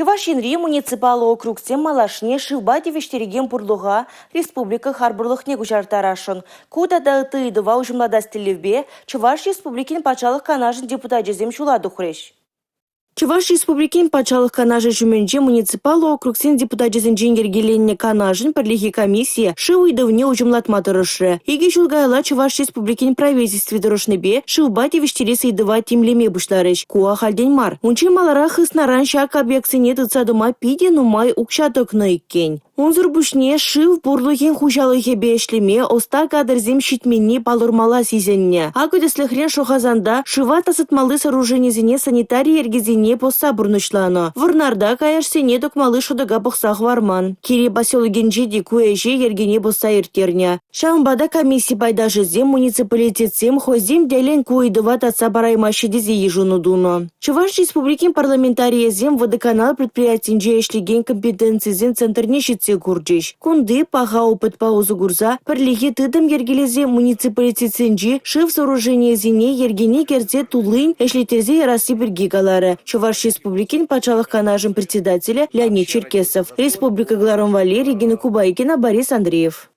Чувашинри муниципалы округтен малашне шивбати вештереген пурлуға республика харбурлық негужартарашын. Куда да тыйдыва ужымлада стилевбе Чуваш республикин пачалық канажын депутат жезем шуладу хреш. Чуваш республикин пачалық канажы жүменже муниципалы округсен депутат жезен жеңгергеленне канажын бірлігі комиссия шивыйдывне ужымлатма тұрышы. Еге жылгайла Чуваш республикин правительстве дұрышныбе шивбати вештересі идыва тимлеме бұшларыш. Куа халден мар. Унчи малара хыснаран шак объектсене тыцадыма пиде нумай укшатықны иккен. Унзыр бушне шив бурлыхен хужалыхе бешлеме оста кадрзем щитменне палырмала сизенне. Акудеслехрен шохазанда шива тасытмалы сооруженезене санитария ергезене поста бурнышлано. Вырнарда каяшсене докмалы шудыга бақсақ варман. Кире баселыгенже дикуэже ергене боста иртерня. Шамбада комиссия байдажызем муниципалитетсем хозем делен куидыва татса бараймашы дезе ежунудуно. Чуваш республикин парламентариезем водоканал предприятинже эшлеген компетенцизен центрне щитсе курджиш. Кунды паха опыт паузу гурза пірліге тыдым ергелезе муниципалитетсенже шив сооружениезене ергене керзе тулын эшлетерзе ярасы бергигалары. Чуваш республикин пачалық канажын председателя Леонид Черкесов. Республика Гларон Валерий, Регина Кубайкина, Борис Андреев.